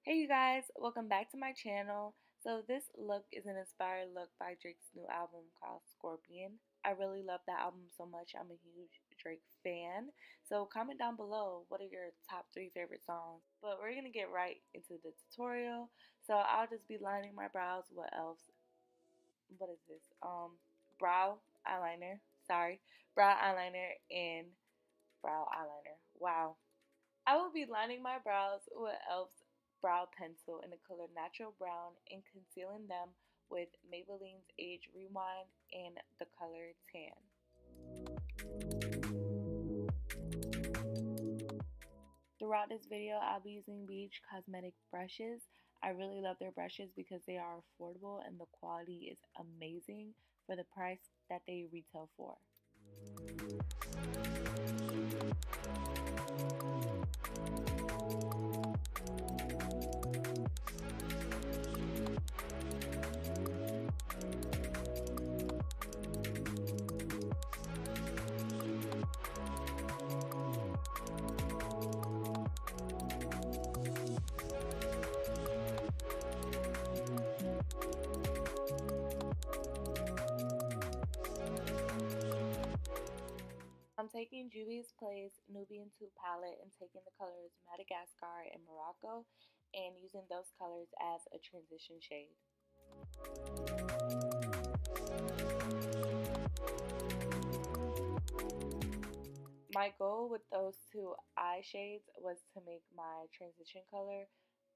Hey you guys, welcome back to my channel. So this look is an inspired look by Drake's new album called Scorpion. I really love that album so much. I'm a huge Drake fan. So comment down below what are your top 3 favorite songs. But we're going to get right into the tutorial. So I'll just be lining my brows with e.l.f.'s, what is this? Brow eyeliner. Sorry. Brow eyeliner and brow eyeliner. Wow. I will be lining my brows with e.l.f.'s brow pencil in the color natural brown and concealing them with Maybelline's Age Rewind in the color tan. Throughout this video, I'll be using Beach Cosmetic brushes. I really love their brushes because they are affordable and the quality is amazing for the price that they retail for. I'm taking Juvia's Nubian 2 palette and taking the colors Madagascar and Morocco and using those colors as a transition shade. My goal with those two eye shades was to make my transition color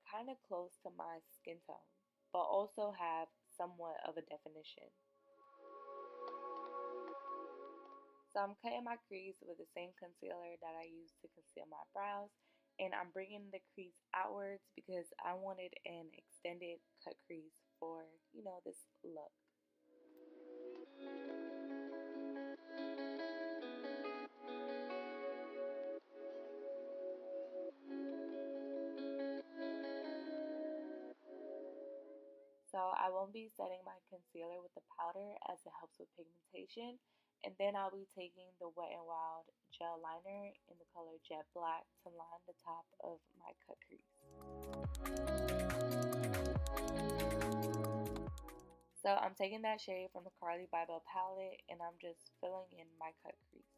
kind of close to my skin tone, but also have somewhat of a definition. So I'm cutting my crease with the same concealer that I used to conceal my brows, and I'm bringing the crease outwards because I wanted an extended cut crease for, this look. So I won't be setting my concealer with the powder as it helps with pigmentation. And then I'll be taking the Wet n Wild gel liner in the color Jet Black to line the top of my cut crease. So I'm taking that shade from the Carli Bybel palette and I'm just filling in my cut crease.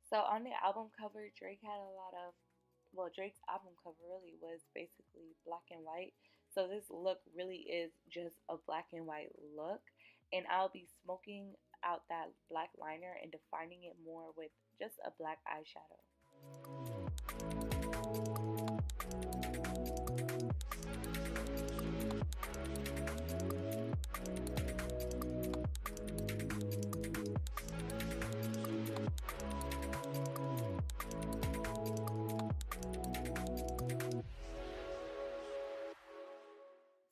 So on the album cover, Drake had a lot of, Drake's album cover really was basically black and white. So this look really is just a black and white look. And I'll be smoking out that black liner and defining it more with just a black eyeshadow.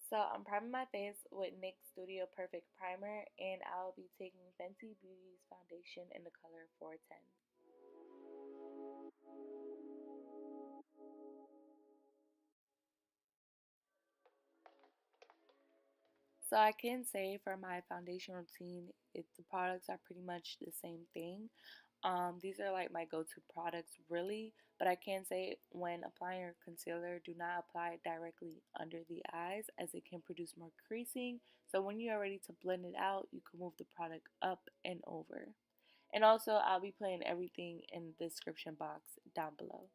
So I'm priming my face with NYX Studio Perfect Primer, and I'll be taking Fenty Beauty's foundation in the color 410. So I can say for my foundation routine, the products are pretty much the same thing. These are like my go-to products really, but I can say when applying your concealer, do not apply it directly under the eyes as it can produce more creasing. So when you are ready to blend it out, you can move the product up and over. And also, I'll be putting everything in the description box down below.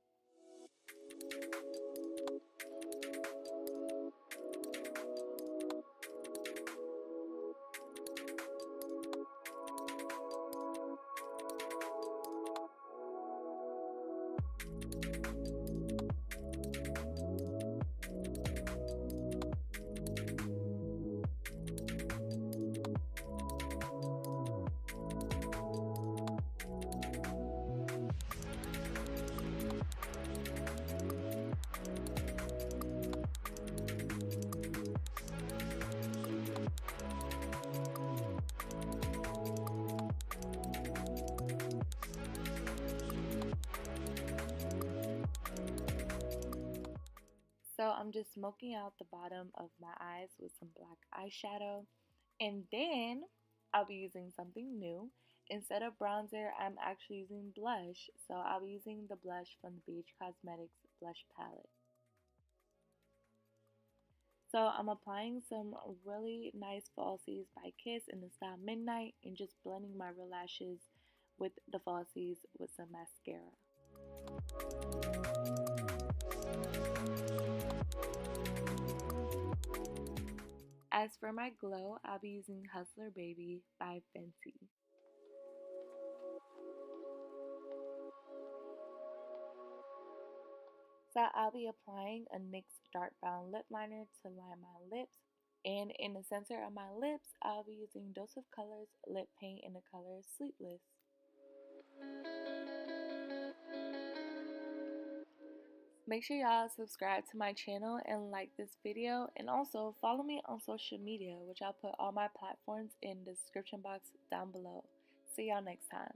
So I'm just smoking out the bottom of my eyes with some black eyeshadow. And then I'll be using something new. Instead of bronzer, I'm actually using blush. So I'll be using the blush from the BH Cosmetics blush palette. So I'm applying some really nice falsies by Kiss in the style Midnight and just blending my real lashes with the falsies with some mascara. As for my glow, I'll be using Hustler Baby by Fenty. So I'll be applying a NYX Dark Brown Lip Liner to line my lips. And in the center of my lips, I'll be using Dose of Colors lip paint in the color Sleepless. Make sure y'all subscribe to my channel and like this video, and also follow me on social media, which I'll put all my platforms in the description box down below. See y'all next time.